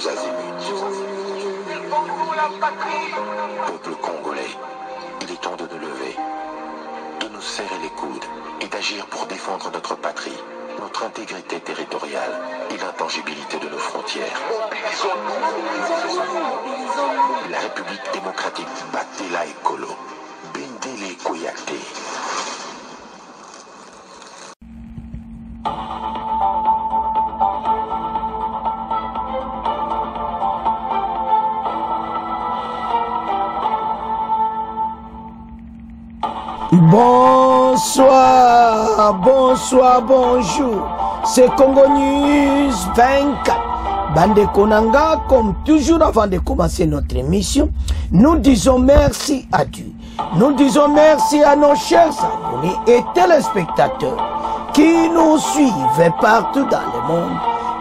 tous azimuts. Peuple congolais, il est temps de nous lever, de nous serrer les coudes et d'agir pour défendre notre patrie, notre intégrité territoriale et l'intangibilité de nos frontières. La République démocratique Batela Ekolo, Bendele Koyate. Bonsoir, bonsoir, bonjour. C'est Congo News 24. Bande Konanga, comme toujours avant de commencer notre émission, nous disons merci à Dieu. Nous disons merci à nos chers abonnés et téléspectateurs qui nous suivent partout dans le monde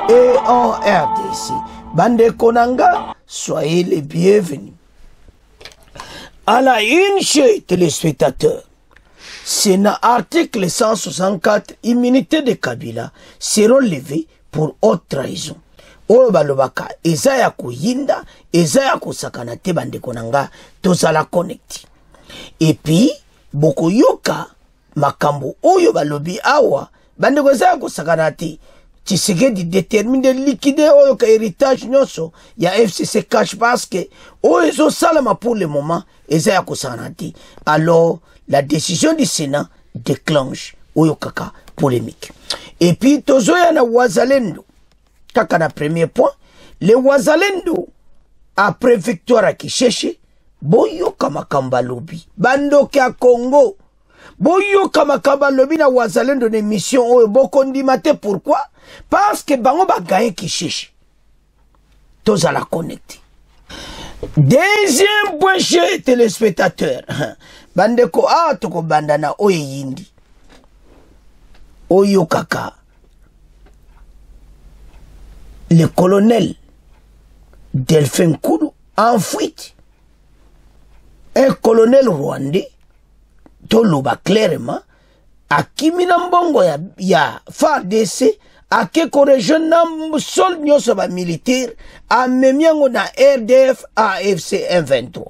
et en RDC. Bande Konanga, soyez les bienvenus. À la une, chez téléspectateurs, Sénat article 164, immunité de Kabila seront levées pour haute trahison. Oyo balobaka eza ya kuyinda, eza ya kusakana te bandeko nanga tozala connecti. Et puis bokoyoka makambo oyo balobi awa bandeko eza ya kusakana te. Tshisekedi détermine de liquider oyo ka héritage nyonso ya FCC cash parce que oyo ezo salama pour le moment eza ya kusakana te. Alors la décision du Sénat déclenche oyo kaka polémique. Et puis tozoya na Wazalendo kaka na premier point, les Wazalendo après victoire à Kisheshe boyoka makamba lobi bandoki a Congo boyoka makamba lobi na Wazalendo na mission oyo bokondimate. Pourquoi? Parce que bango ba gagné Kisheshe tozala connecté. Deuxième point chez téléspectateurs, bandeko toko bandana oye yindi oyo kaka le colonel Delphin Koudou en fuite, un colonel rwandais toloba clairement akimina mbongo ya FARDC akeko region na sol nyonso ba militaire amemiango na RDF AFC M23.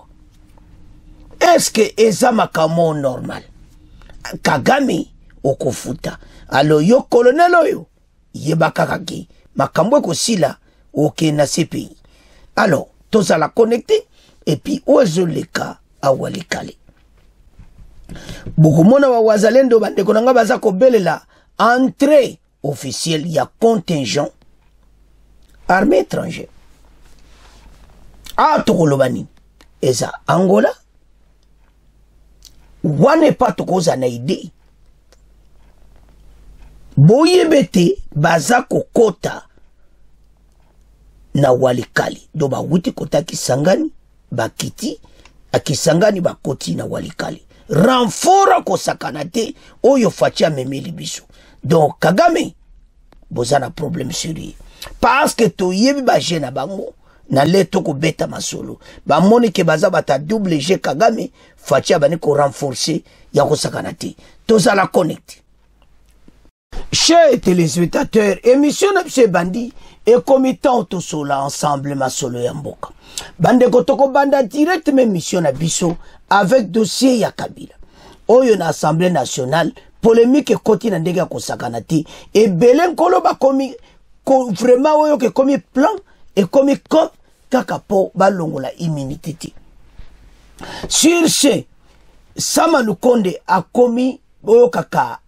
Est-ce que eza makamo normal? Kagame okofuta. Alors yo colonel oyo yebaka kaki makambo ekosila oke na CPI. Alors tozala connecté et puis ozoleka awalikale. Bokomona wa Wazalendo bandeko nanga baza kobelela entrée officielle ya contingent armée étrangère. Tokolobani eza Angola wane pa tokoza na idée boyebete baza kokota na Walikali do ba wuti kota Kisangani bakiti akisangani bakoti na Walikali renfort ko sakanate oyo fatia memeli biso. Donc Kagame bozana problème sérieux parce que to yebi ba jena bango na leto ko beta masolo ba moni ke baza bata double G Kagame fatia bani ko renforcer ya ko sakanate tozala connect. Chers téléspectateurs, émission de Bandi et comité autosola ensemble ma solo yamboka. Bande kotoko banda direct même mission na biso avec dossier ya Kabila. Oyo na Assemblée nationale polémique koti na ndenge ko sakanati et belen kolo ba komi vraiment oyo ke komi plan et komi cop kaka po balongola immunité. Sur ce Sama Lukonde a commis oyo kaka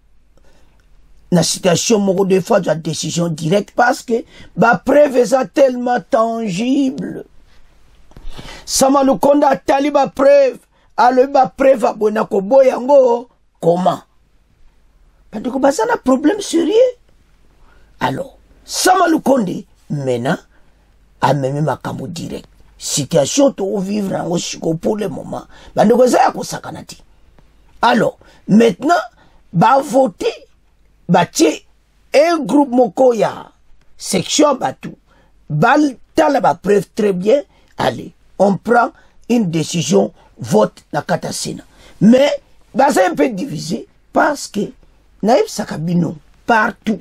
na situation moko de fois de la décision directe parce que ba preuve est tellement tangible. Sama Lukonde a tali ba preuve alors ba preuve abona ko boyango comment? Parce que ba ça na problème sérieux. Alors Sama Lukonde maintenant a même makambo direct. Situation to vivre en osiko pour le moment. Ba ndeko za ko sakanati. Alors maintenant ba voter bâti un groupe moko ya section batou bal tala ba preuve très bien. Allez, on prend une décision, vote na katasina. Mais bah c'est un peu divisé parce que naïf sakabino partout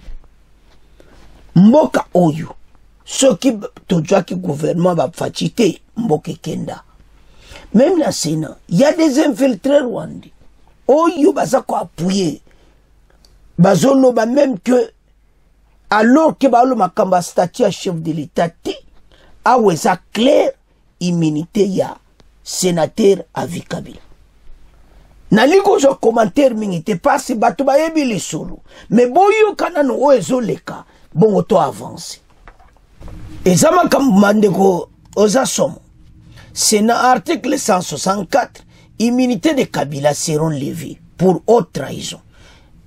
mboka oyo Ce qui tozoa ki gouvernement va fatiguer mboke kenda. Même na Sénat, il y a des infiltrés rwandais. Oyo baza ko appuyer. Bazolo ba même que alors que ba lo makamba statut à chef de l'État ti aweza clair immunité ya sénateur Avi Kabila. Naliko jo commentaire mingi te passe bato ba yebi le solo. Mais boyo kanano oezo leka bongo to avance. Ezama kamandeko oza somo. C'est dans l'article 164, immunité de Kabila seront levées pour haute trahison.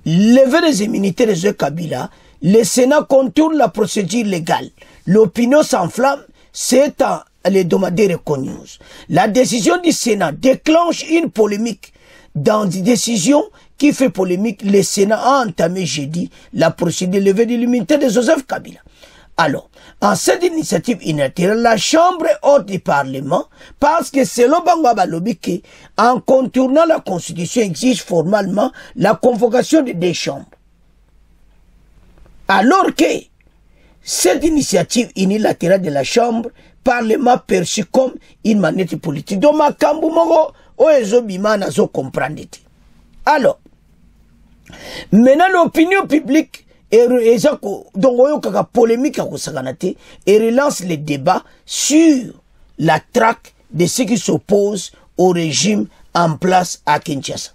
Lever les immunités de Kabila, le Sénat contourne la procédure légale. L'opinion s'enflamme, c'est à l'hebdomadaire Econews. La décision du Sénat déclenche une polémique. Dans une décision qui fait polémique, le Sénat a entamé jeudi la procédure de levée de l'immunité de Joseph Kabila. Alors, en cette initiative unilatérale, la Chambre haute du Parlement, parce que selon Bangwa Balobike, en contournant la Constitution, exige formellement la convocation des deux chambres. Alors que cette initiative unilatérale de la Chambre, Parlement perçue comme une manette politique. Donc, ma kambu moko, oezo bima nazo comprendre. Alors, maintenant l'opinion publique donc oyo kaka polémique à Kosaganate et relance les débats sur la traque de ceux qui s'opposent au régime en place à Kinshasa.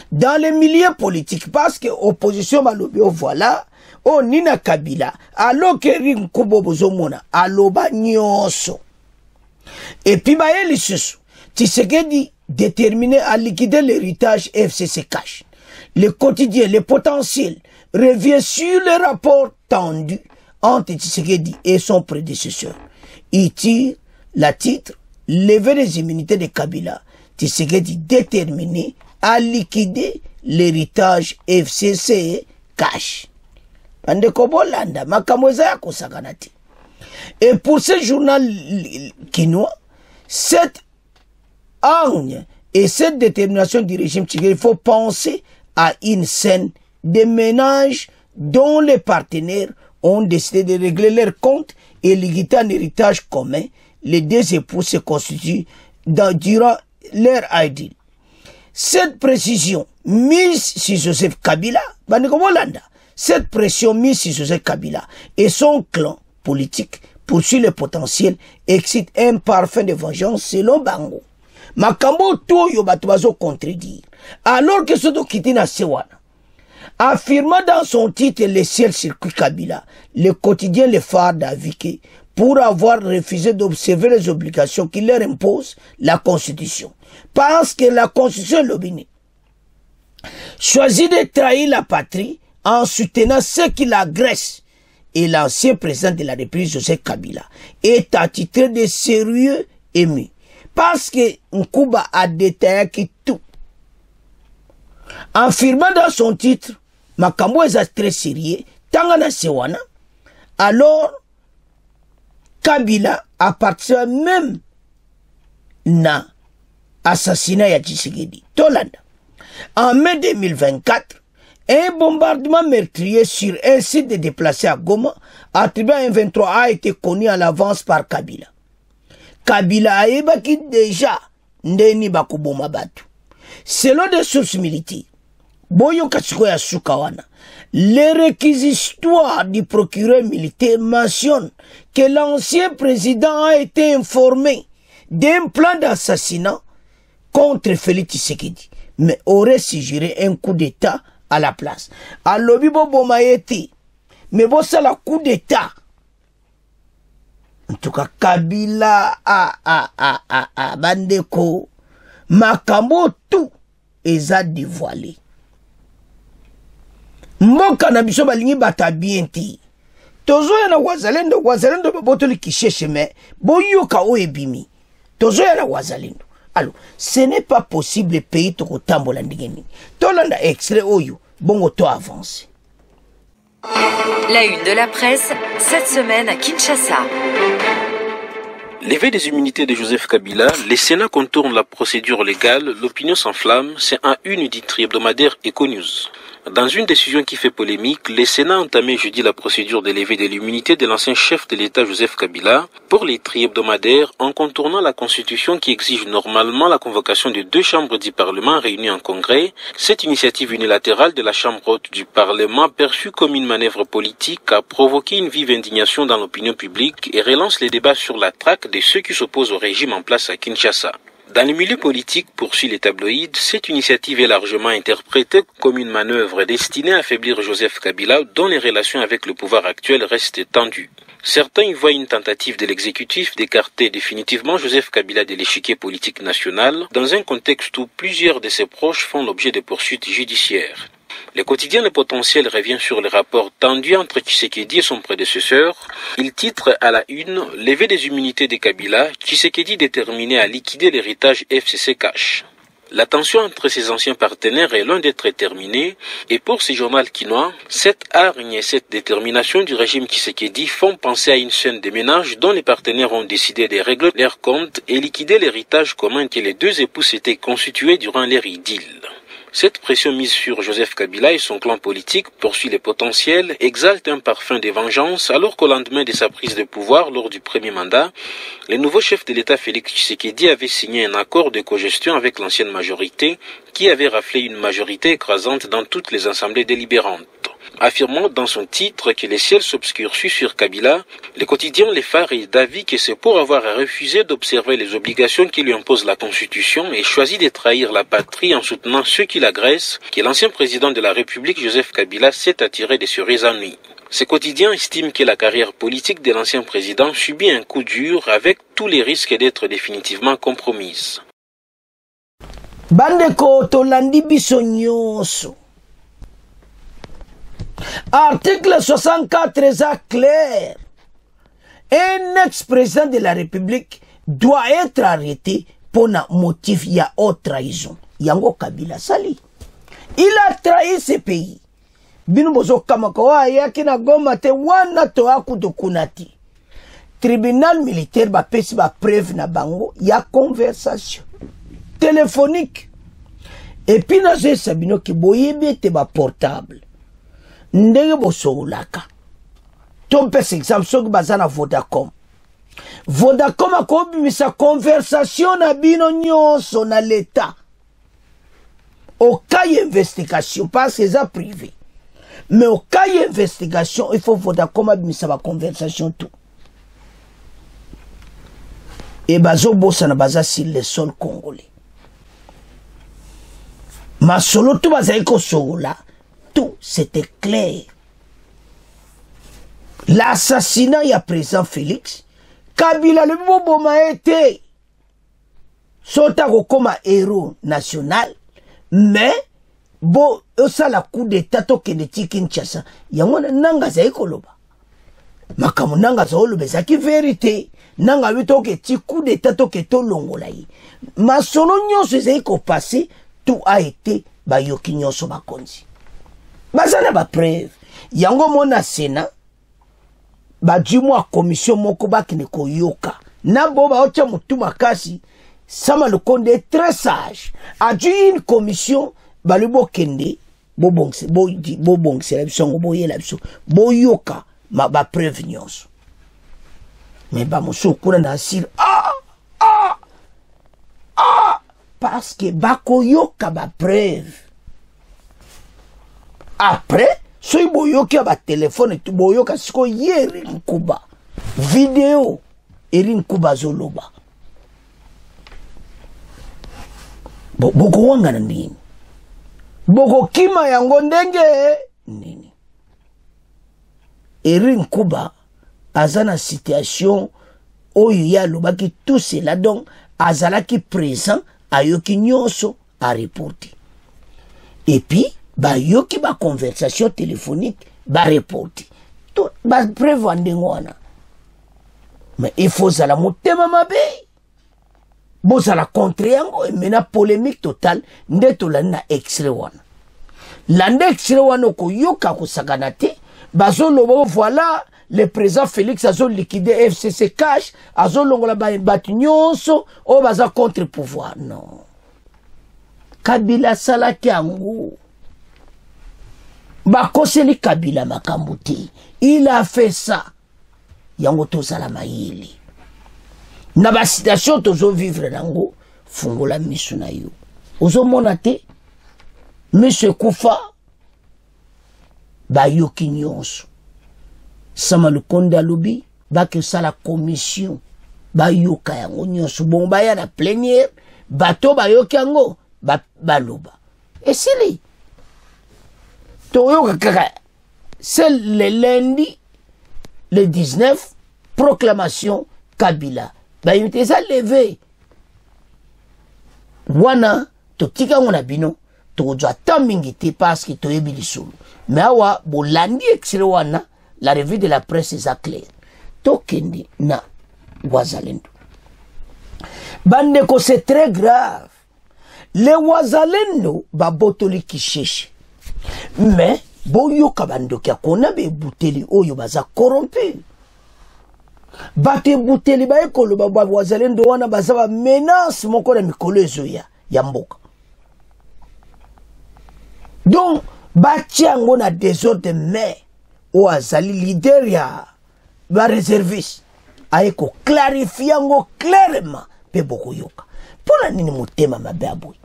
Dans les milieux politiques, parce que l'opposition malobio voilà, on nina Kabila, alors que Rinkubo Bozomona, aloba nyonso. Et puis baeli susu, Tshisekedi déterminé à liquider l'héritage FCC Cash. Le quotidien, le potentiel, revient sur les rapports tendus entre Tshisekedi et son prédécesseur. Il tire la titre lever les immunités de Kabila. Tshisekedi déterminé à liquider l'héritage FCC Cash. Et pour ce journal quinois, cette hargne et cette détermination du régime Tshisekedi, il faut penser à une scène de ménages dont les partenaires ont décidé de régler leurs comptes et liquider un héritage commun. Les deux époux se constituent durant leur idylle. Cette précision mise sur Joseph Kabila, cette pression mise sur Joseph Kabila et son clan politique poursuit le potentiel, excite un parfum de vengeance selon Bango. Makambo to yo batuazo contredire. Alors que ce quitté na Sewana, affirmant dans son titre le ciel circuit Kabila, le quotidien Le Phare d'Avike, pour avoir refusé d'observer les obligations qui leur impose la Constitution. Parce que la Constitution l'obéit. Choisit de trahir la patrie en soutenant ceux qui l'agressent. Et l'ancien président de la République, Joseph Kabila, est attitré de sérieux ému. Parce que Nkuba a détaillé tout. En affirmant dans son titre, Makambo est très sérieux, Tangana Sewana, alors Kabila appartient même na assassinat ya Tshisekedi. Tolanda. En mai 2024, un bombardement meurtrier sur un site de déplacés à Goma, attribué à un 23, a été connu à l'avance par Kabila. Kabila a ébaki déjà ndeni bakuboma batu. Selon des sources militaires, Boyo Katsikoya Sukawana, les réquisitoires du procureur militaire mentionnent que l'ancien président a été informé d'un plan d'assassinat contre Félix Tshisekedi, mais aurait suggéré un coup d'État à la place. A lobi bobo maeti, mais bon ça la coup d'État. En tout cas, Kabila bandeko, makambo tout eza dévoilé. Mboka na biso balingi bata bienti. Tozo ya na wazalendo babotoli kisheshe me, boyoka o ebimi. Tozo ya na wazalendo. Alors, ce n'est pas possible le pays toko tambola ndigeni. Tolanda extrait oyo, bongo to avance. La une de la presse, cette semaine à Kinshasa. Levé des immunités de Joseph Kabila, les Sénats contournent la procédure légale, l'opinion s'enflamme, c'est un une du hebdomadaire Econews. Dans une décision qui fait polémique, le Sénat a entamé jeudi la procédure de levée de l'immunité de l'ancien chef de l'État Joseph Kabila pour les tri-hebdomadaires en contournant la Constitution qui exige normalement la convocation de 2 chambres du Parlement réunies en Congrès. Cette initiative unilatérale de la Chambre haute du Parlement, perçue comme une manœuvre politique, a provoqué une vive indignation dans l'opinion publique et relance les débats sur la traque de ceux qui s'opposent au régime en place à Kinshasa. Dans le milieu politique, poursuit les tabloïds, cette initiative est largement interprétée comme une manœuvre destinée à affaiblir Joseph Kabila, dont les relations avec le pouvoir actuel restent tendues. Certains y voient une tentative de l'exécutif d'écarter définitivement Joseph Kabila de l'échiquier politique national, dans un contexte où plusieurs de ses proches font l'objet de poursuites judiciaires. Le quotidien Le Potentiel revient sur le rapport tendu entre Tshisekedi et son prédécesseur. Il titre à la une « Levée des immunités de Kabila, Tshisekedi déterminé à liquider l'héritage FCC Cash ». La tension entre ses anciens partenaires est loin d'être terminée, et pour ce journal quinois, cette hargne et cette détermination du régime Tshisekedi font penser à une scène de ménage dont les partenaires ont décidé de régler leurs comptes et liquider l'héritage commun que les 2 époux s'étaient constitués durant leur idylle. Cette pression mise sur Joseph Kabila et son clan politique, poursuit les potentiels, exalte un parfum de vengeance alors qu'au lendemain de sa prise de pouvoir lors du premier mandat, le nouveau chef de l'État Félix Tshisekedi avait signé un accord de cogestion avec l'ancienne majorité qui avait raflé une majorité écrasante dans toutes les assemblées délibérantes. Affirmant dans son titre que le ciel s'obscurcit sur Kabila, le quotidien Le Phare est d'avis que c'est pour avoir refusé d'observer les obligations qui lui imposent la Constitution et choisi de trahir la patrie en soutenant ceux qui l'agressent, que l'ancien président de la République Joseph Kabila s'est attiré de ce ennuis. Ce quotidien estime que la carrière politique de l'ancien président subit un coup dur avec tous les risques d'être définitivement compromise. Bandeko tolandi biso nyonso. Article 64 est clair. Un ex-président de la République doit être arrêté pour un motif ya haute trahison. Yango Kabila Sali. Il a trahi ce pays. Binu bozo kamakawa yakina goma te wana to akudo kunati. Tribunal militaire ba pesi ba preuve na bango ya conversation téléphonique. Et puis na je sabino ki boyebi te ba portable. Ndenge bosoulaka. Ton pes exemple soki bazana Vodacom. Vodacom a kobimisa conversation na bino nyonso na l'État. Au cas d'investigation, parce que c'est privé. Mais au cas d'investigation, il faut Vodacom abimisa ba conversation tout. Et bazo bossa na baza sur le sol congolais. Ma solo tout baza eko soula. Tout c'était clair. L'assassinat y a présent Félix. Kabila le bobo m'a été. Sotako comme héros national. Mais, bon, ça la coup d'état toke de Kinshasa. Yamona nanga za ekoloba. Makamu nanga za olobe za ki vérité. Nanga witoke ti coup d'état toke to longola yi. Ma solo nyonso za eko passé, tout a été bayoki nyonso bakonzi. Bazana ba preuve. Yango mona Sénat. Ba du moi commission moko bakine koyoka. Na boba ocha mutu makasi. Sama le Conde est très sage. A dû une commission. Ba le bokende. Bobongse. Bobongse. La bisongo boye la bisongo. Boyoka. Ma ba preuve nyonso. Mais ba moso kuna na sir. Parce que bako yoka ba preuve. Après, si boyoka ba téléphone tu boyoka siko yeri nkuba. Vidéo eri nkuba zoloba. Boko wanga na nini? Boko kima yango ndenge nini? Eri nkuba azana situation oyo ya lobaki tout cela donc azalaki présent ayoki nyonso a reporter. Et puis ba yoki ba conversation téléphonique ba reporter. Tout ba prévoir ndengwana. Mais il faut zala motema mabe. Bozala contre yango et mena polémique totale ndeto la na extrait wana. La nde extrait wana ko yoka ko saganate bazo lobo voilà le président Félix azo liquider FCC Cash azo longola ba batu nyonso o baza contre pouvoir non. Kabila salaki yango. bakoseli Kabila makambo te. Il a fait ça. Yango tozala mayele. Na ba situation tozo vivre nango fungola misu na yo. Ozo mona te Monsieur Kufa ba yoki nyonso. Sama Lukonde alobi ba ke sala commission ba yoka yango nyonso. Bon ba ya na plénière bato ba yoki yango ba loba. Et sili to yoka kaka c'est le lundi le 19 proclamation Kabila. Ba yimite sa levé. Wana to tika ngona bino to jwa tamingi te parce que to yebi lisulu. Mais awa bolandi extrait wana la revue de la presse est claire. To kendi na Wazalendo. Bandeko c'est très grave. Les Wazalendo ba botoli kisheshi. Mais boyo kabandoki akona be buteli oyo baza corrompu. Bate buteli ba ekolo ba Wazalendo wana baza ba menace moko na mikolo ezoya ya mboka. Donc batiango na désordre mais o azali leader ya ba réserviste aiko clarifiango clairement pe boko yoka. Pona nini mutema mabe aboy.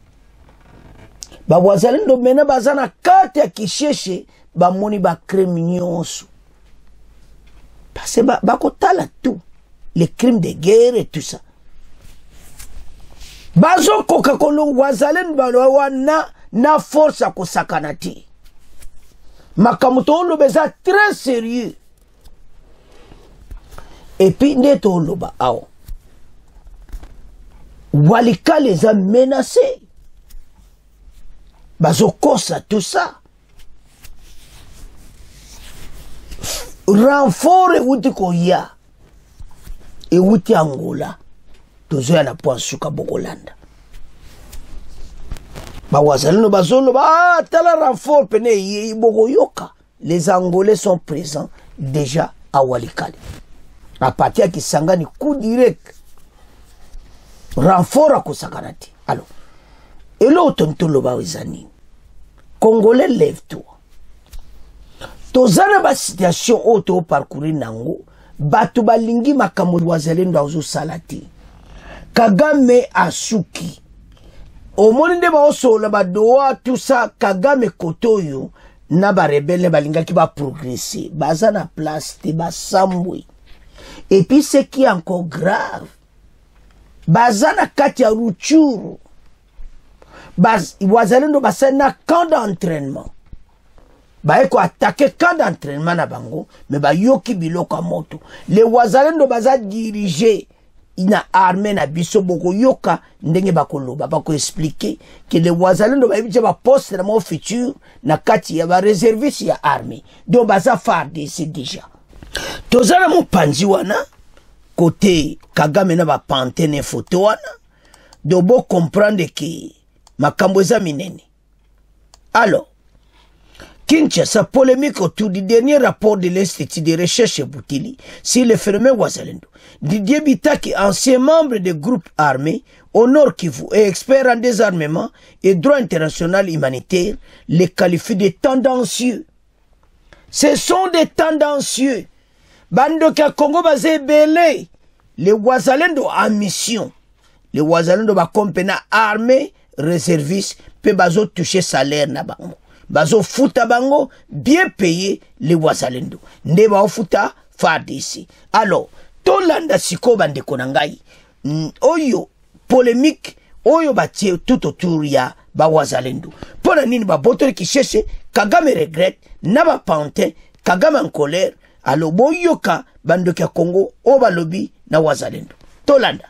Ba Wazalendo mena bazana kati ya kisheshe ba moni ba crime nyonso. Parce que bakotala tout les crimes de guerre et tout ça. Bazo koka kolo Wazalendo balwa na force ko sakanati. Makamuto lo beza très sérieux. Et puis neto lo ba ao. Walika les a menacés. Bazo kosa tout ça. Renfort wuti koya. E wuti Angola. Tozo ya na poansuka Bogolanda. Ba Wazalendo bazolo ba tala renfort pene yi Bogoyoka. Les Angolais sont présents déjà à Walikale. À partir qui Kisangani coup direct. Renfort à Kosakanati. Alors, et l'autre ntolo wezani. Congolais lève-toi. Tozana ba situation auto parcourir nango. Batu balingi makambo Wazalendo azo salati. Kagame asuki. Omoni nde ba osola ba doa tout ça Kagame kotoyo na ba rebelle balinga ki ba progresser. Baza na place te ba sambwe. Et puis ce qui est encore grave. Baza na kati ya Ruchuru. Wazalendo basa na camp d'entraînement. Ba eko attaquer camp d'entraînement na bango, mais ba yoki biloko moto. Les Wazalendo baza diriger ina armée na biso boko yoka ndenge bakoloba bako expliquer que les Wazalendo ba biche ba poste na mo futur na kati ya ba réserviste ya armée. Donc baza farde c'est déjà. Tozala mo panzi wana côté Kagame na ba pantene photo wana. Donc bo comprendre que makambo eza minene. Alors Kinshasa, polémique autour du dernier rapport de l'Institut de recherche Boutili sur le phénomène Wazalendo. Didier Bitaki, ancien membre des groupes armés au Nord Kivu et expert en désarmement et droit international humanitaire, les qualifie de tendancieux. Ce sont des tendancieux. Bandoka Congo basé belé. Les Wazalendo en mission. Les Wazalendo ba compagnie armée réserviste peut bazo toucher salaire na bango. Bazo futa bango bien payé les Wazalendo. Nde ba futa FARDC. Alors, tolanda siko bande konangai. Oyo polémique oyo batie tout autour ya ba Wazalendo. Pona nini ba botori ki cherche Kagame regrette na ba pante Kagame en colère. Alors boyoka bandoka Congo o balobi na Wazalendo. Tolanda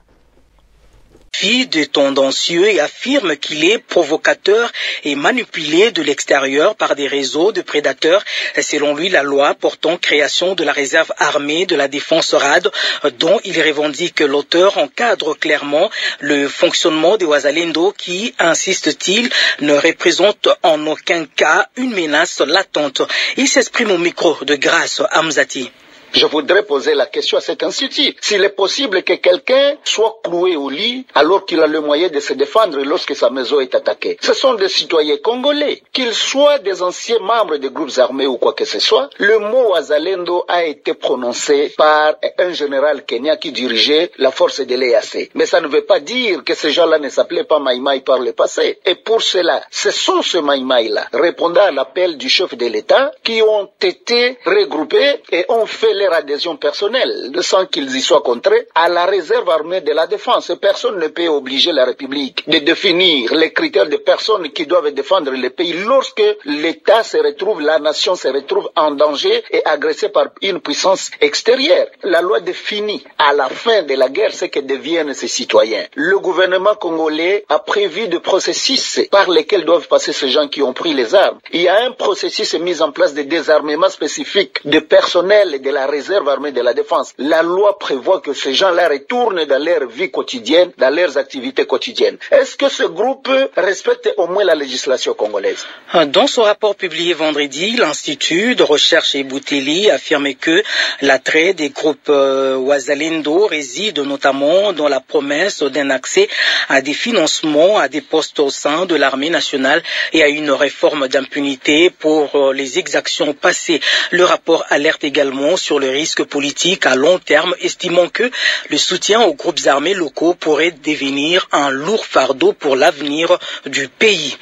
Fille de tendancieux et affirme qu'il est provocateur et manipulé de l'extérieur par des réseaux de prédateurs. Selon lui, la loi portant création de la réserve armée de la défense RAD, dont il revendique l'auteur, encadre clairement le fonctionnement des Wazalendo qui, insiste-t-il, ne représente en aucun cas une menace latente. Il s'exprime au micro de Grâce Amzati. Je voudrais poser la question à cet institut. S'il est possible que quelqu'un soit cloué au lit alors qu'il a le moyen de se défendre lorsque sa maison est attaquée. Ce sont des citoyens congolais. Qu'ils soient des anciens membres des groupes armés ou quoi que ce soit, le mot Wazalendo a été prononcé par un général kenyan qui dirigeait la force de l'EAC. Mais ça ne veut pas dire que ces gens-là ne s'appelaient pas Maïmaï par le passé. Et pour cela, ce sont ces Maïmaï-là, répondant à l'appel du chef de l'État, qui ont été regroupés et ont fait leur adhésion personnelle, sans qu'ils y soient contraints, à la réserve armée de la défense. Personne ne peut obliger la République de définir les critères de personnes qui doivent défendre le pays lorsque l'État se retrouve, la nation se retrouve en danger et agressée par une puissance extérieure. La loi définit à la fin de la guerre ce que deviennent ces citoyens. Le gouvernement congolais a prévu des processus par lesquels doivent passer ces gens qui ont pris les armes. Il y a un processus mis en place de désarmement spécifique de personnel de la réserve armée de la défense. La loi prévoit que ces gens-là retournent dans leur vie quotidienne, dans leurs activités quotidiennes. Est-ce que ce groupe respecte au moins la législation congolaise? Dans son rapport publié vendredi, l'Institut de recherche Ebouteli affirme que l'attrait des groupes Wazalendo réside notamment dans la promesse d'un accès à des financements, à des postes au sein de l'armée nationale et à une réforme d'impunité pour les exactions passées. Le rapport alerte également sur le risque politique à long terme, estimant que le soutien aux groupes armés locaux pourrait devenir un lourd fardeau pour l'avenir du pays.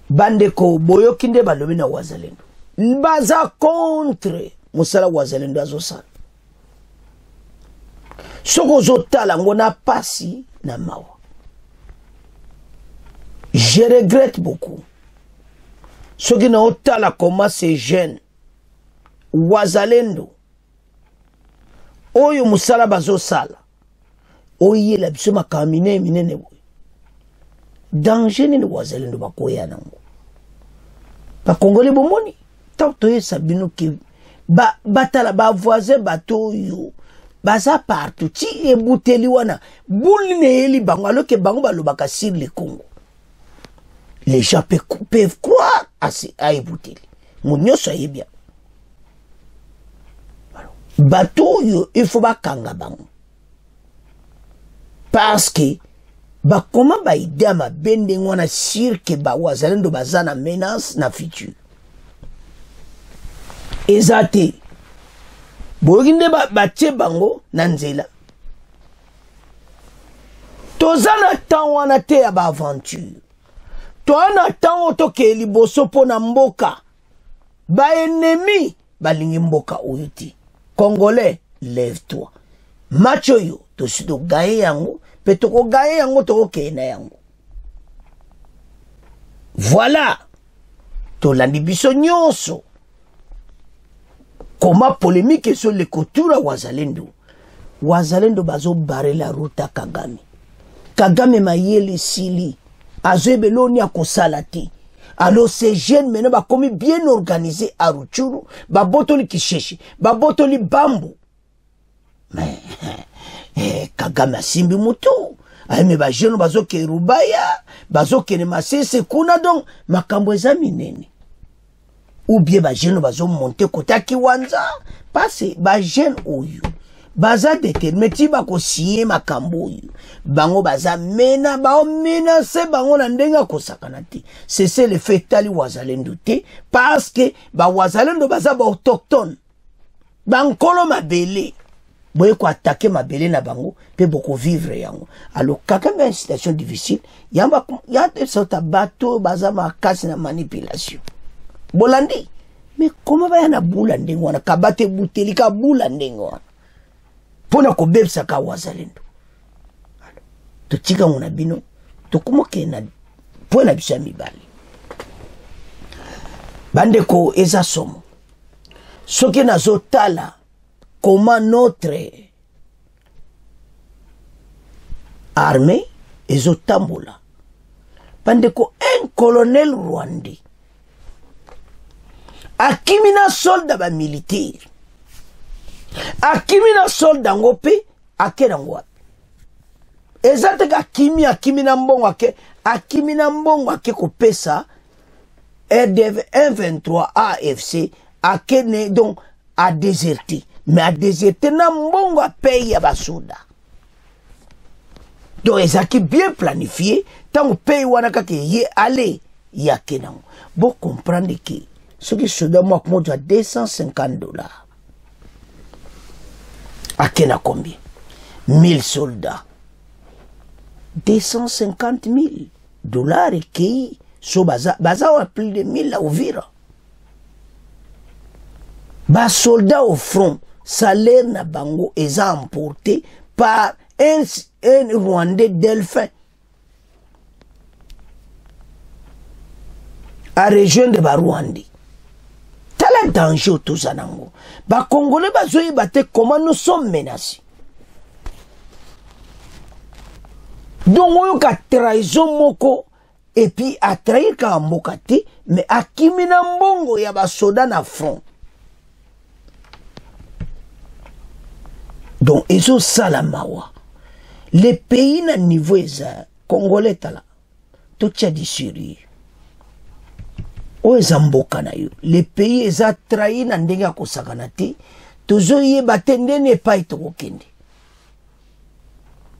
Bandeko boyokinde balobi na Wazalendo baza contre musala Wazalendo azosala soko zotala ngona pasi na mawa. Je regrette beaucoup soki na otala comment ces jeunes Wazalendo oyo musala bazosala oyela biso makamine minene boy danger ni Wazalendo bakoya nango ba Congolais bomoni tautoye sabino ki batala ba voisin bato yo baza partout ti ebuteli wana bouli ne eli bango alors que bango balobaka sur le Congo. Les gens peuvent croire à ebuteli munyo soye bien bato yo il faut bakanga bango parce que ba comment ba idea ma bende ngwana sir ke ba Wazalendo bazana menace na futur ezate boyinde ba tie bango na nzela tozana temps wana te ya ba aventure toana temps to ke liboso pona mboka ba ennemi balingi mboka oyo ti. Congolais, lève-toi. Macho yo to sido gaye yango petoko gaye yango to kena yango. Voilà. To landi biso nyonso. Comment polémique sur les couture Wazalendo. Wazalendo bazo barre la route à Kagame. Kagame mayele sili. Azebeloni akosalati. Alors ces jeunes maintenant ba comme bien organisés à Rutshuru, ba botoli Kisheshi, ba botoli Bambu. Mais Kagame asimbi mutu. Aime ba jeune bazo ke Rubaya, bazo ke Masese kuna donc makambo eza minene. Ou bien ba jeune bazo monter kota Kiwanza, parce ba jeune oyo. Baza déterminé ti ba ko signer makambo oyo. Bango baza mena ba menacer bango na ndenga ko sakana ti. C'est le fait tali Wazalendo te parce que ba Wazalendo baza ba autochtone. Bankolo mabele. Boye ko attaquer mabele na bango pe boko vivre yango. Alors Kagame une situation difficile, yamba ya de sorta bateau baza makasi na manipulation. Bolandi. Mais comment ba yana bula ndengo wana kabate buteli ka bula ndengo wana. Pona ko bebsa ka Wazalendo. Totika muna bino tokumoke na pona bisa mibali. Bandeko eza somo. Soki nazotala comment notre armée ezotambola. Bandeko un colonel rwandais akimina soldat ba militaire. Akimina soldat ngope akena ngwa. Ezate akimina mbongo ake akimina mbongo ake kopesa RDV 123 AFC akene donc a déserté. Mais a déserté na mbongo a paye ya basoda. Donc ezaki bien planifié. Tant paye wana kake ye aller ya kenango. Bon comprendre que ce qui se donne moi comme $250. À kena combien? 1000 soldats. 250 000 $ et qui so baza a plus de 1000 à Uvira. Bas soldats au front, salaire na bango est emporté par un Rwandais Delphin à rejoindre ba Rwandais. Tel danger tout ça nango. Ba Congolais bazoyi bate comment nous sommes menacés. Donc on a trahison moko et puis a trahir ka mbokati mais a kimina mbongo ya ba soda na front. Donc ezo salamawa. Les pays na niveau eza Congolais tala tout tcha di Syrie. O eza mboka na yo. Les pays eza trahi na ndenge ya kosakana te. Tozo yeba te ndene epai tokokende.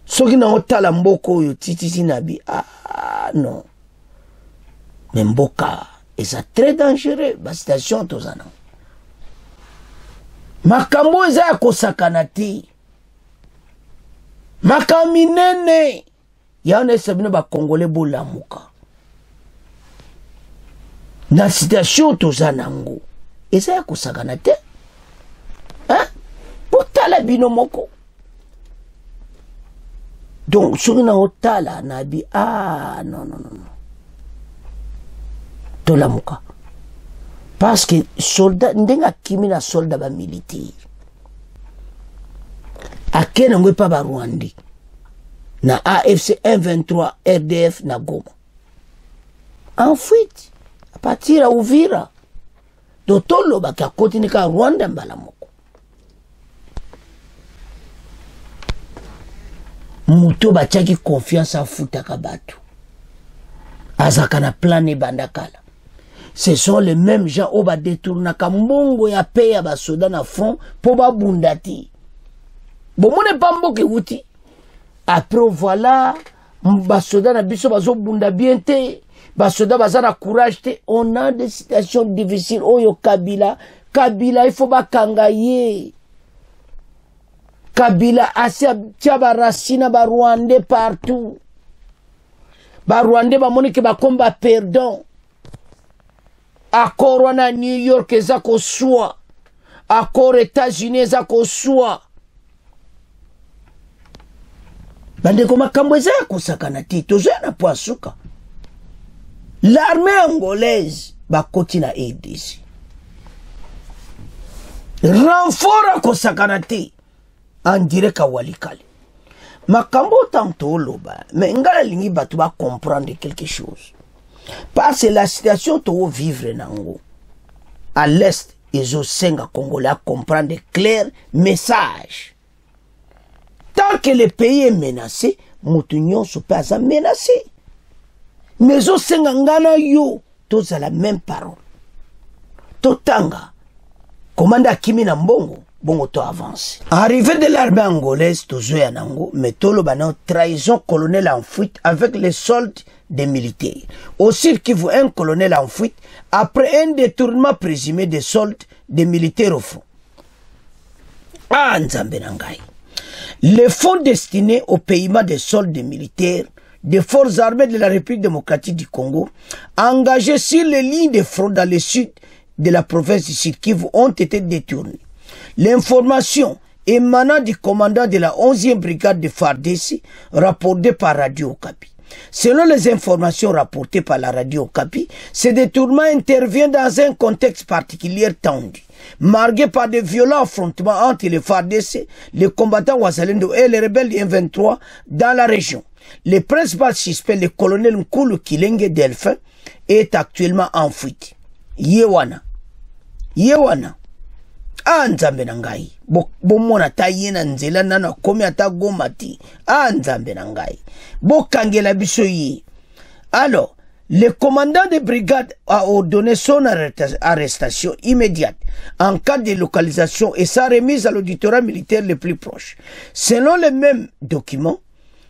Soki na otala mboko oyo titisi nabi non. Mais mboka eza très dangereux ba station tozana. Makambo eza ya kosakana te. Makaminene yaone sabino ba Congolais bolamuka. Na situation tozana ngo eza ya kosakana te. Hein? Potala bino moko. Donc, sur une otala, nabi, non. Tolamuka. Parce que soldat, ndenga kimi na soldat ba militaire. Akena ngwe pa ba Rwandi. Na AFC 123 RDF na Goma. En fuite. À partir à Uvira. Donc, tolo baka continue ka Rwanda mbalamoko. Muto bachaki confiance à futaka batu. Azakana plane bandakala. Ce sont les mêmes gens qui ont détourné mbongo ya paye ya basoda na front pour ba bundati. Bon mon pas mboke wuti. Après voilà basoda na biso bazo bunda bien te. Basoda bazana courage te. On a des situations difficiles. Oyo Kabila il faut ba kangaye. Kabila asia tiaba racine ba Rwandais partout. Ba Rwandais ba monike ba komba perdon. Accord wana New York eza ko swa. Accord États-Unis eza ko swa. Bande koma kambo eza ko sakana ti tozo na poasuka. L'armée angolaise ba koti na ADC. Renfort ko sakana ti. En direct à Walikale. Makambo tanto loba, mais ngala lingi batu ba comprendre quelque chose. Parce que la situation to vivre nango. À l'est, ils ont 5 Congolais à comprendre clair message. Tant que le pays est menacé, Moutounion se passe à menacer. Mais au Sengangana yo, tous à la même parole. Totanga, commanda Kimi Nambongo. Bon, auto avance. Arrivé de l'armée angolaise, toujours à Nango, mais tolo bana trahison colonel en fuite avec les soldes des militaires. Aussi qu'il faut un colonel en fuite après un détournement présumé des soldes des militaires au front. Nzambenangai. Les fonds destinés au paiement des soldes des militaires des forces armées de la République démocratique du Congo, engagés sur les lignes de front dans le sud de la province du Sud Kivu, ont été détournés. L'information émanant du commandant de la 11e brigade de FARDC rapportée par Radio Okapi. Selon les informations rapportées par la Radio Okapi, ce détournement intervient dans un contexte particulier tendu, marqué par de violents affrontements entre les FARDC, les combattants Wazalendo et les rebelles du M23 dans la région. Le principal suspect, le colonel Nkulu Kilenge Delphin, est actuellement en fuite. Yewana. Nzambe na ngai bomona ta yena nzela nana komi ata Goma ti nzambe na ngai bokangela biso yi. Alors Le commandant de brigade a ordonné son arrestation immédiate en cas de localisation et sa remise à l'auditorat militaire le plus proche. Selon les mêmes documents,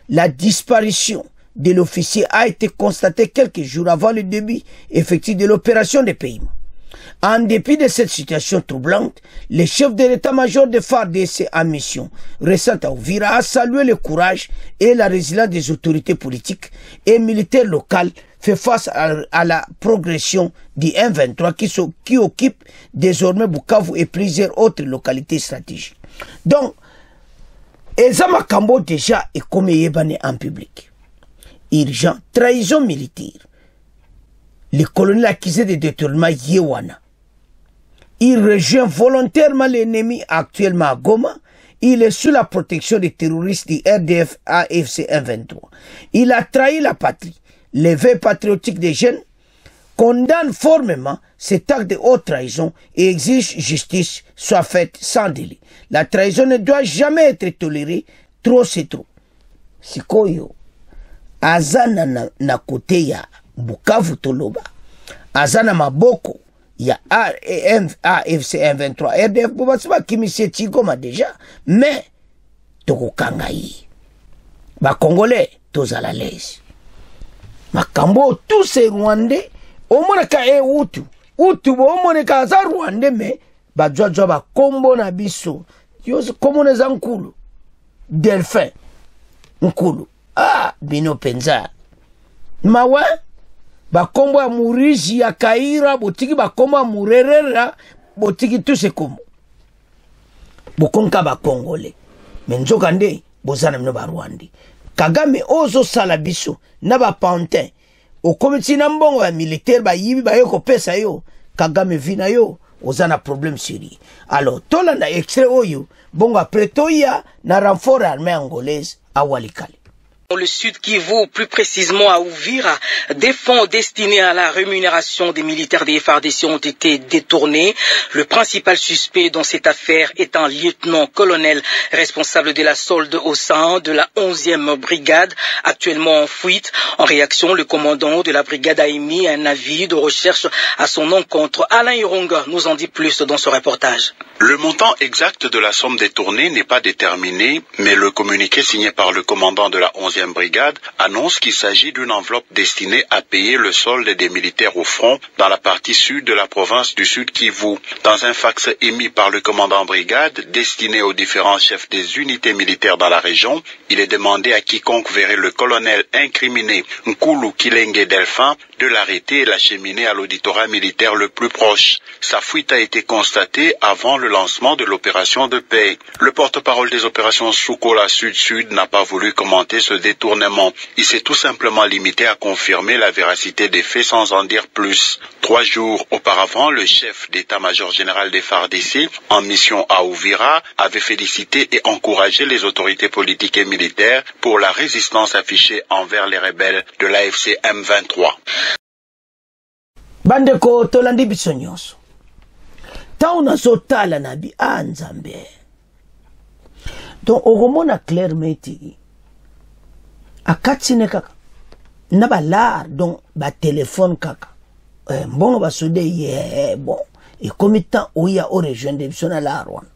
la disparition de l'officier a été constatée quelques jours avant le début effectif de l'opération de paiement. En dépit de cette situation troublante, le chef de l'état-major de FARDC en mission récente à Uvira a salué le courage et la résilience des autorités politiques et militaires locales fait face à la progression du M23 qui occupe désormais Bukavu et plusieurs autres localités stratégiques. Donc, Ezama Kambo déjà est comme Yébane en public. Urgent, trahison militaire. Le colonel accusé de détournement Yewana. Il rejoint volontairement l'ennemi actuellement à Goma. Il est sous la protection des terroristes du RDF AFC M23. Il a trahi la patrie. L'éveil patriotique des jeunes condamne formellement cet acte de haute trahison et exige justice soit faite sans délai. La trahison ne doit jamais être tolérée. Trop c'est trop. Sikoyo. Azana na kote ya Bukavu Toloba. Azana maboko ya AFC M23 RDF Bobasiba Kimissie Tigoma déjà. Mais toko kangayi. Ba Congolais tozala l'aise. Makambo tous ces Rwandais omonaka utu bo omoneka za Rwandais mais bajwa ba kombo na biso yose komone za nkulu Delphin nkulu bino penza mawa bakombo ya Muriji ya Kaira botiki bakombo ya Murerera botiki tous ces kombo bokonka ba Congolais menzoka nde bozana mino ba Rwandais Kagame ozo sala biso na ba pantin o komiti na mbongo ya militaire ba yibi ba yoko pesa yo Kagame vina yo ozana problème sérieux. Alors tola na extrait oyo bongo après toya na renfort armée angolaise à Walikale. Dans le sud Kivu, plus précisément à Uvira, des fonds destinés à la rémunération des militaires des FARDC ont été détournés. Le principal suspect dans cette affaire est un lieutenant-colonel responsable de la solde au sein de la 11e brigade, actuellement en fuite. En réaction, le commandant de la brigade a émis un avis de recherche à son encontre. Alain Ironga nous en dit plus dans ce reportage. Le montant exact de la somme détournée n'est pas déterminé, mais le communiqué signé par le commandant de la 11e brigade annonce qu'il s'agit d'une enveloppe destinée à payer le solde des militaires au front dans la partie sud de la province du Sud Kivu. Dans un fax émis par le commandant brigade destiné aux différents chefs des unités militaires dans la région, il est demandé à quiconque verrait le colonel incriminé Nkulu Kilenge Delphin de l'arrêter et l'acheminer à l'auditorat militaire le plus proche. Sa fuite a été constatée avant le lancement de l'opération de paix. Le porte-parole des opérations Soukola Sud-Sud n'a pas voulu commenter ce détournement. Il s'est tout simplement limité à confirmer la véracité des faits sans en dire plus. 3 jours auparavant, le chef d'état-major général des FARDC, en mission à Uvira, avait félicité et encouragé les autorités politiques et militaires pour la résistance affichée envers les rebelles de l'AFC M23. Bandeko tolandi biso nyonso. Tauna sotala nabi Nzambe. Donc oromona clairement ti akatine kaka na balar donc ba téléphone kaka mbongo basode ye bon et comme temps oya au région de bisona la Rwanda.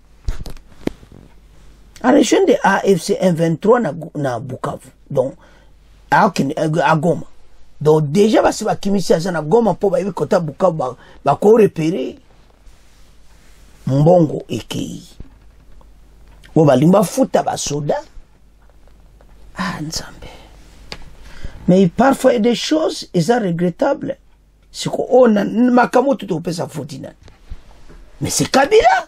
A région de AFC M23 na Bukavu. Donc à Goma. Donc déjà basi bakimisi azana Goma po ba ibi kota Bukavu ba ko repérer mbongo ekei. Bo balimba futa ba soda. Nzambe. Mais parfois il y a des choses regrettables. C'est qu'on a makamo tout au pesa foutina. Mais c'est Kabila.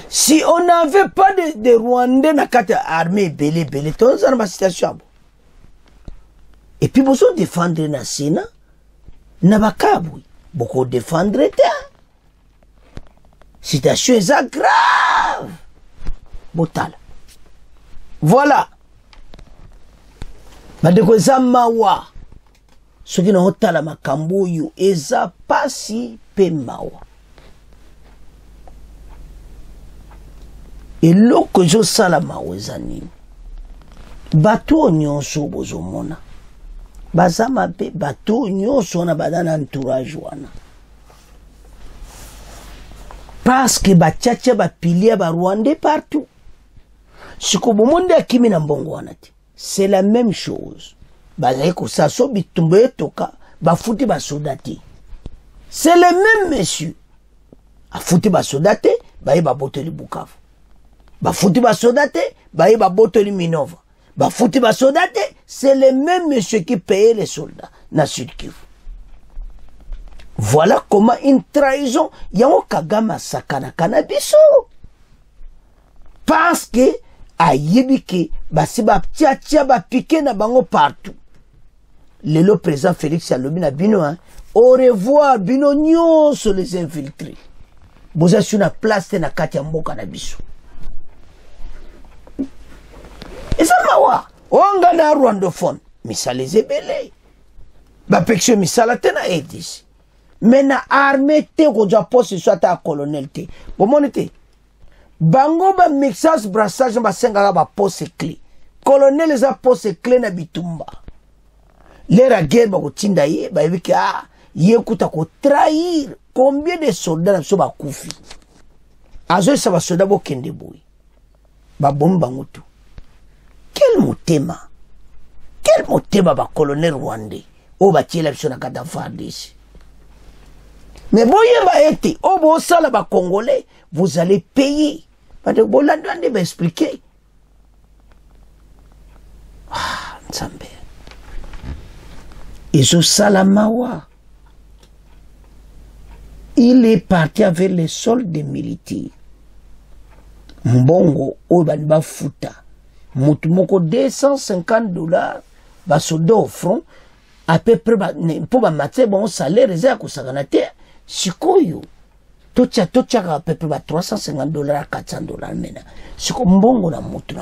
Si on n'avait pas de Rwandais dans la armée belé, on dans ma situation. Et puis, vous défendre le Sénat, beaucoup défendre l'État. Situation est grave. Voilà. Madeko Zamawa. Ce qui n'ont pas la makambo yu eza pasi pe mawa. Et loko jo sala mawezani. Bato nyonso bozomona. baza mabe bato nyonso na bada na entourage wana parce que bachacha bapilia ba Rwandais partout siko bomonde akimi na mbongo wana te c'est la même chose bazali kosa so bitumba etoka bafuti basoda te c'est le même monsieur afuti basoda te baye babotoli Bukavu bafuti basoda te baye babotoli Minova bafuti basoda te c'est le même monsieur qui payait les soldats na Sud Kivu. Voilà comment une trahison yango Kagame sakana kanabiso parce que ayebike basi ba tia ba piqué na bango partout. Le président Félix alobi na bino au revoir bino nyonso les infiltrés. Boza sur na place na kati ya mboka na biso. Eza mawa onga na rwandophone misale zebele. Ba peksio misala tena edis. Mena armée te ko poste soit ta colonel te. Bomonete. Bango ba mixage brassage ba senga ba poste clé. Colonel eza poste clé na bitumba. Lera guerre ba ko tinda ye ba yebiki ye kuta ko trahir combien de soldats so ba kufi. Azo sa ba soldats bo kende boy. Ba bomba ngutu. Quel motema ba colonel rwandais o ba tiela biso na kata fardis. Mais boye ba été o bo sala ba congolais vous allez payer. Parce que Bolando va expliquer. Ah, Nzambe. Ezo Salamawa. Il est parti avec les soldes militaires. Mbongo oban ba futa. Mutumoko $250 ba soldat au front à peu près pour ba maté bon salaire za ko saganate sikoyo. Tocha à peu près $350 à $400 mena. Siko mbongo na mutu.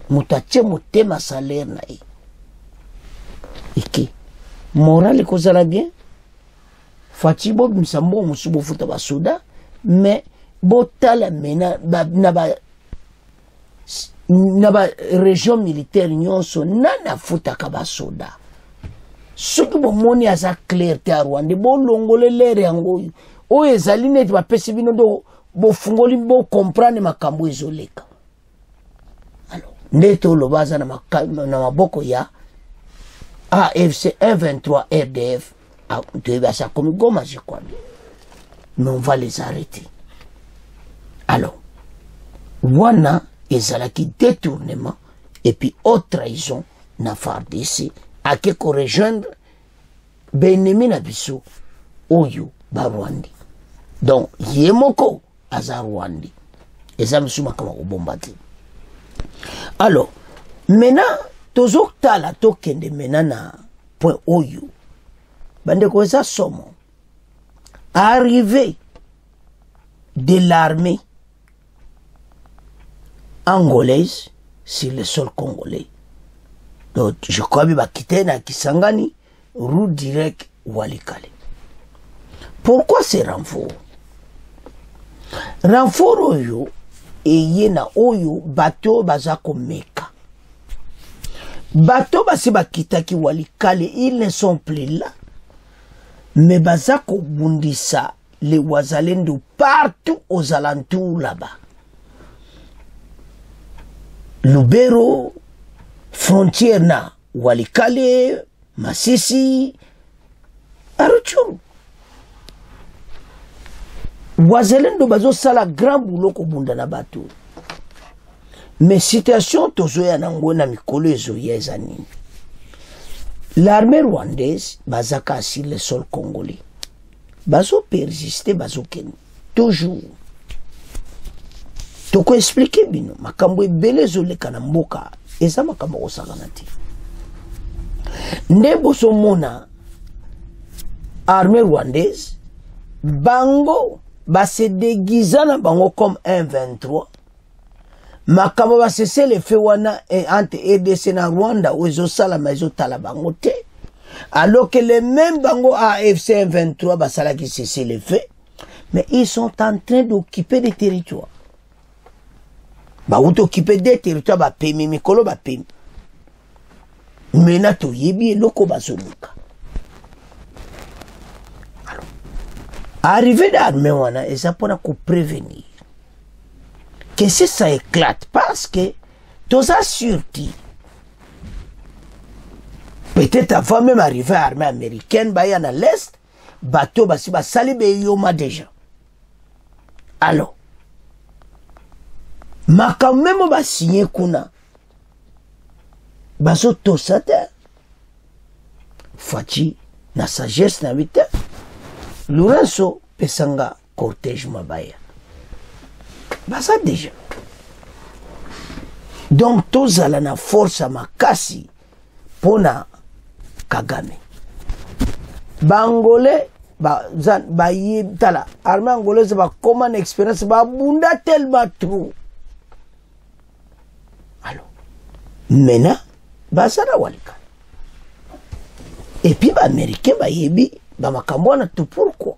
Mutache motema salaire na e. Iki. Moral kozala bien. Fatibo msambo musubo futa basoda. Mais botala mena na ba région militaire nyonso nana futa ka basoda. Soki bomoni aza clair te a Rwanda bo longole lere yango. O ezali neti bapesi bino do bo fungoli bo comprendre makambo ezoleka. Alors neto lobaza na maboko ya AFC 123 RDF de ça comme Goma je crois. Mais on va les arrêter. Alors wana ezalaki détournement et puis autre trahison na FARDC a que rejoindre benemi na biso oyo ba Rwanda. Donc yemoko aza Rwanda. Eza musuma kama kobombati. Alors maintenant tozok tala tokende maintenant na point oyo. Bande ko eza somo arrivé de l'armée angolaise sur le sol congolais. Donc je crois que quitter na Kisangani route direct Walikale. Pourquoi ces renforts? Renfort oyo eye na oyo bateau bazako meka. Bateau basi bakitaki Walikale, ils ne sont plus là. Mais bazako bundisa les wazalendo partout aux alentours là-bas. Lubero, frontière na Walikale, Masisi, Aruchuru. Wazalendo bazo sala grand boulot ko bunda na bateau. Mais situation tozoya nango na mikolo ezoya ezani. L'armée rwandaise bazaka sur le sol congolais. Bazo persister bazo ken toujours. Toko expliquer bino makambo ebele zoleka na mboka eza makambo osakana te. Ndebo somona armée rwandaise bango ba se déguisa na bango comme 1-23. Makambo ba cesser le fait wana entre RDC na Rwanda ozo sala mazo tala bango te. Alors que les mêmes bango AFC 23 ba sala qui cesser le fait, mais ils sont en train d'occuper des territoires. Ba occuper des territoires ba pemi mikolo ba pemi. mena toyebi eloko bazoluka. Alors arrivé d'armée wana eza pona ko prévenir que si ça éclate, parce que tous assurti peut-être avant même arriver à l'armée américaine ba yana l'est bateau basi basali beyoma déjà. Alors makambo memo basigné kuna baso tosata fachi na sagesse na vite Lorenzo pesanga cortège mabaya basa déjà. Donc tozala na force makasi pona Kagame bangolais ba tala armée angolaise ba common expérience ba bunda tellement trop. Alors maintenant basara walika et puis ba américain ba yebi ba makambo na tout. Pourquoi?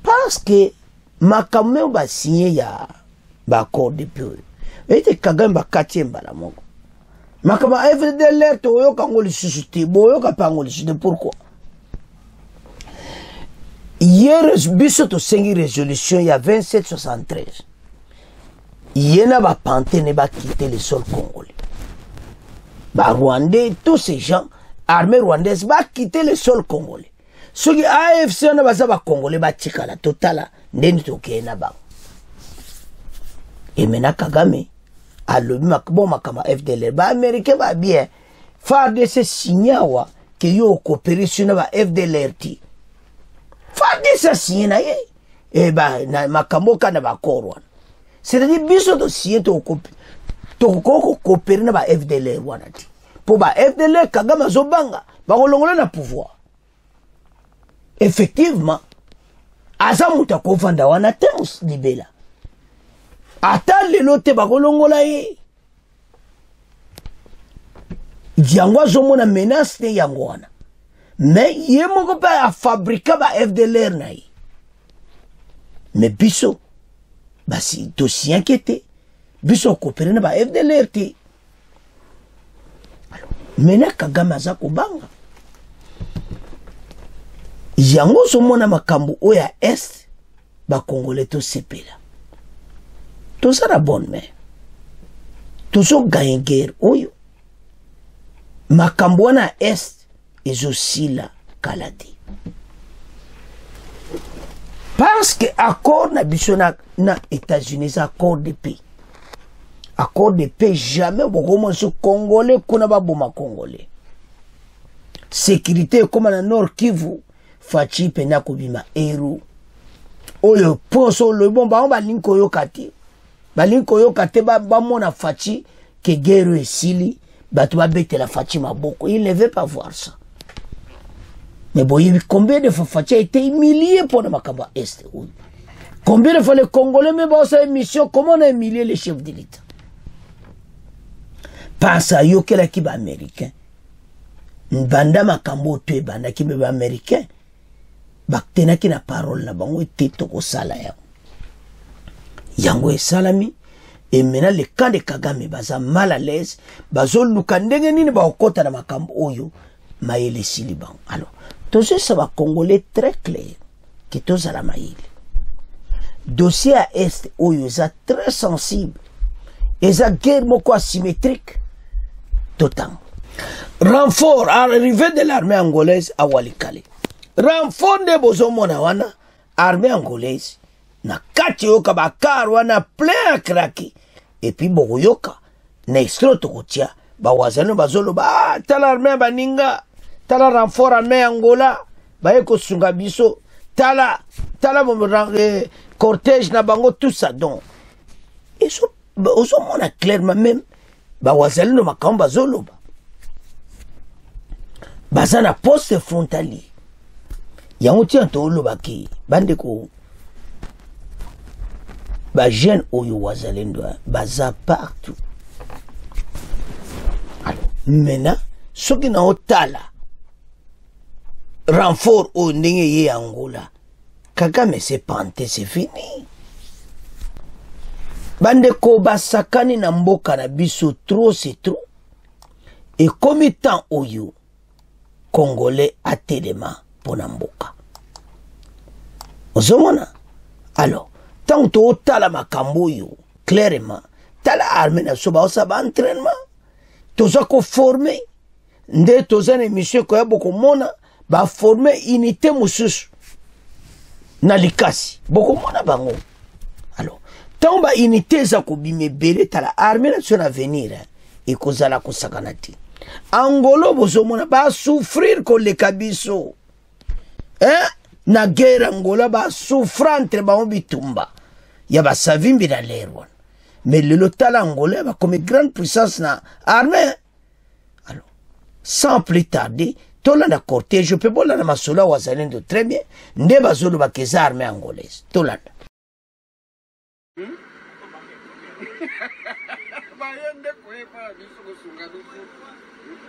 Parce que makambo ba signé ya ba accord de paix et Kagame ba katemba la moko makambo FDLR to yo kangoli susute boyo ka pangoli susute. Pourquoi? Hier biso to sengi résolution ya 2773 yena ba pantene ba quitter le sol congolais. Bah, Rwandais, tous ces gens, armée rwandaise, va quitter le sol congolais. Ceux qui AFC, on va congolais, va tika la totale, n'est toké na ba. Et maintenant, Kagame, a le bon makama FDLR, bah, américain, va bien, faire de ces signaux, que yo coopéré sur la FDLR, faire de ces signaux, et bah, na makamo kana ba korwan. C'est-à-dire, biso de signaux, to coopéré. Toko coopérer na ba FDLR wana ti pour ba FDLR Kagame zobanga ba kolongola na pouvoir. Effectivement aza muta ko vanda wana temos libela ata lelo te ba kolongola ye yango azomona menace te yango wana mais ye moko pa a fabriquer ba FDLR na ye mais biso basi to si inquiété biso coopérer na ba FDLR ti. Alors mena Kagame aza kobanga yango somona makambo oya est ba congolais to sepela to sara bonne mais to so gagner guerre oyo makambo na est ezosila kaladi parce que accord na biso na États-Unis accord de paix. Accord de paix jamais beaucoup ce congolais qu'on a pas bon congolais. Sécurité comme dans Nord Kivu, Fachi pena kubima eru. Oyo poso le bon ba linko yo kati. Ba linko yo kati ba mona Fachi que guerre esili, ba tu ba bete la Fachi maboko. Il ne veut pas voir ça. Mais bon, combien de fois Fachi a été humilié pour le Makaba Est. Combien de fois les Congolais mais bon sa mission comment on a humilié les chefs de l'État. Pense à yo kela ki ba américain mbanda makambo to e banda ki ba américain baktena ki na parole na bango teto ko sala yango e salami et maintenant le cas de Kagame baza mal à l'aise bazo luka ndenge nini ba okota na makambo oyo mayele siliban. Alors tout ça va congolais très clair que tous à la maïle dossier à est oyo za très sensible et za guerre moko asymétrique. Total. Renfort arrivé de l'armée angolaise à Walikale. Renfort de bozomona wana armée angolaise na kati yoka bakar wana plein à craquer. Et puis boyoka na extro tokotia ba wazano bazolo ba tala armée baninga tala renfort armée Angola ba eko sunga biso tala cortège na bango tout ça donc. Et so ozomona clairement même ba wazali no makamba zoloba bazana poste frontalier yango ti anto loba ki bande ko ba jeune oyo wazali ndo baza partout. Alors maintenant soki na otala renfort o ndenge ye Angola Kagame se pante c'est fini. Bande ko basakani na mboka na biso trop c'est trop. et comme temps oyo Congolais atelema pona mboka. Ozomona? Alors, tant to tala makambo yo, clairement, tala armée na soba osaba entraînement. Toza ko former, nde toza na émission ko yabo ko mona, ba former unité mususu. Na likasi, boko mona bango. Alors, tant ba unité za ko bimebele tala armée na sona venir, et kozala ko sakanati. Angolo bozomona ba souffrir ko le kabiso. Na guerre Angola ba souffrir entre ba bitumba. Ya ba savimbi na lerwan. Mais le lotal angolais va comme grande puissance na armée. Alors, sans plus tarder, tola na cortège, je peux pas la masola wazalendo très bien. Nde bazolo ba keza armée angolaise. Tola.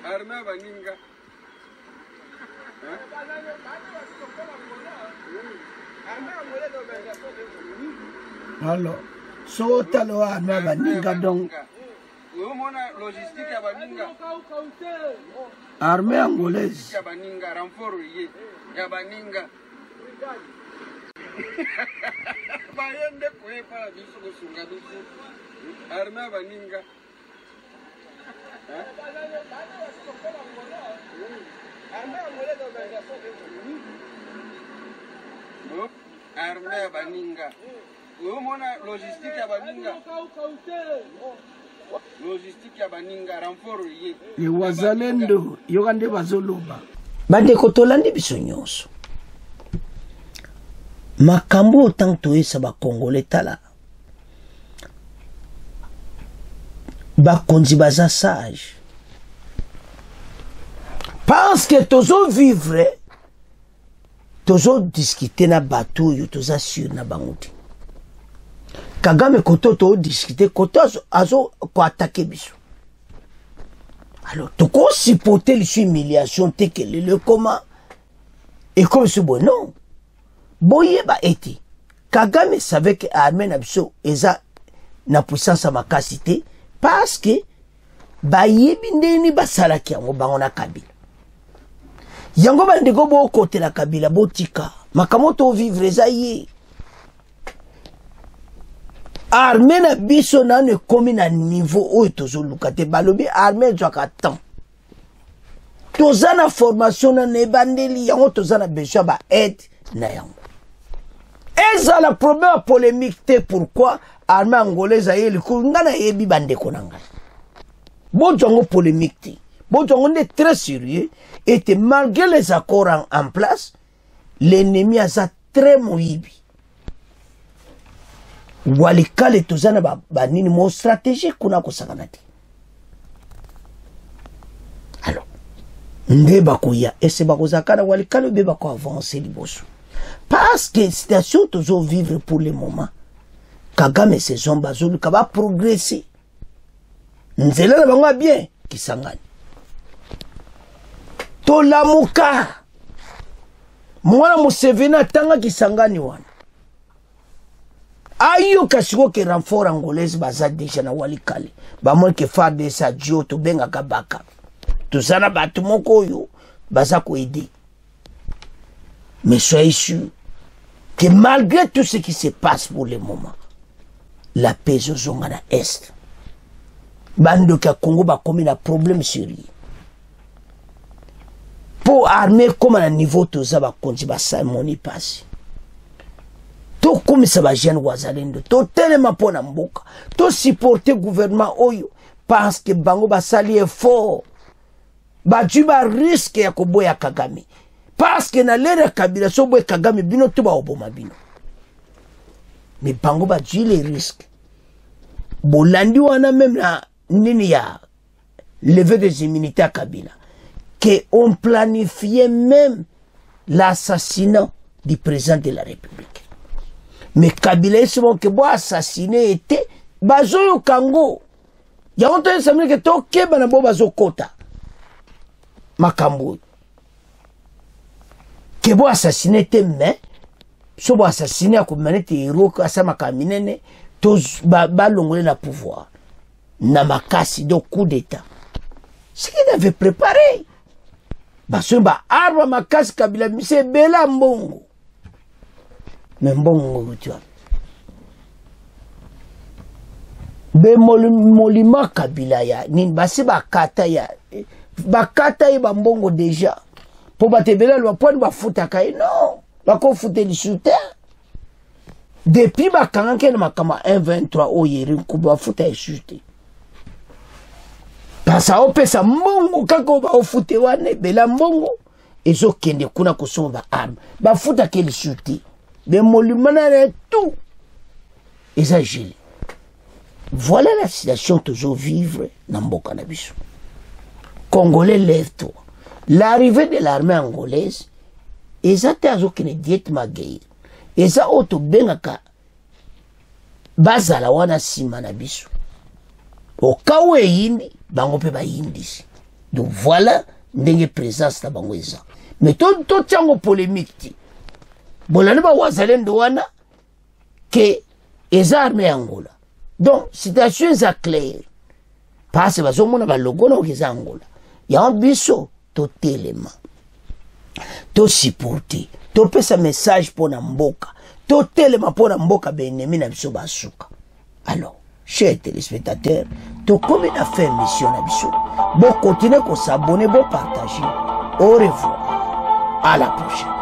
Armée baninga. Alors, so talo armée baninga donc. Logistique ya baninga. Armée angolaise. Ya baninga renfort ya baninga. Bayende kwepa biso kusunga biso. Armée baninga. Armée baninga. Uomona logistique ya baninga. Logistique ya baninga renfort ye. Le wazalendo yokande bazoloba. Bande kotolandi biso nyonso. Makambo tanto esa ba Congolais tala. Bakonzi baza sage. Parce que tozo vivre, tozo discuter na bateau, yo toza sur na bangoudi. Kagame koto to discuter, koto azo ko attaquer biso. Alors, toko supporter l'humiliation teke le comment. Et comme ce bon non. Boye ba eti. Kagame savait que armée na biso eza na puissance à makasité. Parce que ba yebi ndeni basalaki yango bango na Kabila. Yango bandeko bo kote la Kabila botika. Makamoto vivre za ye. Armée na biso na ne komi na niveau oyo tozoluka te balobi armée zwaka temps. Toza na formation na nebandeli yango toza na besoin ba aide na yango. Eza la problème polémique te pourquoi armée angolaise a yeli ngana yebi bandeko na ngai. Bonjongo polémique te. Bonjongo est très sérieux et malgré les accords en place, l'ennemi a ça très moyibi. Walikale tozana ba nini mo stratégique kuna kosakanati. Alors, nde bakoya ese bakozakana walikale be bako avancer liboso. Parce que situation toujours vivre pour le moment. Kagame saison bazolu kaba progresser. Nzela na bango bien kisangani. To lamuka. Mwana Museveni atanga kisangani wana. Ayo kasiko ke renfort angolaise baza déjà na walikale. Ba mo ke fa de sa dio to benga kabaka. To sana batu moko yo baza ko aider. Mais soyez sûr que malgré tout ce qui se passe pour le moment, la paix au na est. Bando ka Congo ba comme un problème sérieux. Pour armer comme à un niveau tout ça ba konji ba salmoni passe. To comme ça ba jeune wazalendo, to tellement pona mboka, to supporter gouvernement oyo parce que bango ba sali effort. Ba juba risque ya koboya Kagame. Parce que na lera Kabila so boye Kagame bino to ba oboma bino. Mais bango ba ju les risques. Bolandi wana même na nini ya lever des immunités à Kabila. Que on planifiait même l'assassinat du président de la République. Mais Kabila est bon que bon assassiné était bazo yo kango. Ya onto esamile que to keba na bo bazo kota. Makambo. Que bon assassiné était mais so bo assassiné a kumanete héros asa makaminene to ba longole na pouvoir. Na makasi do coup d'état. ce qu'il avait préparé. Basumba arba makasi Kabila mise bela mbongo. Mais mbongo tu vois. Be molima Kabila ya nin basi bakata ya ba mbongo déjà. Po batebela lwa point ba futa kai non. Ba ko futa li soutien. Depuis bakanga ke na makama 123 oyeri kuba futa e soutien. Pasa opesa mbongo kako ba ofute wane bela mbongo ezo kende kuna kusoma ba arme ba futa ke li chuti be molumana et tout eza gili. Voilà la situation toujours vivre na mboka na biso. Congolais, lève-toi. L'arrivée de l'armée angolaise eza te azo kene diet magei eza oto bengaka bazala wana sima na biso okawe yindi bango pe ba yindisi. Donc voilà ndenge présence na bango eza. Mais to tiango polémique ti bolani ba wazalendo wana ke eza armée Angola. Donc situation eza claire parce bazo mona ba logo na eza Angola ya biso to telema to supporter to pesa message pour na mboka to telema pour na mboka benemi na biso basuka. Alors chers téléspectateurs, tout comme il a fait mission à Bissou, bon continuez à s'abonner, bon partager. Au revoir. À la prochaine.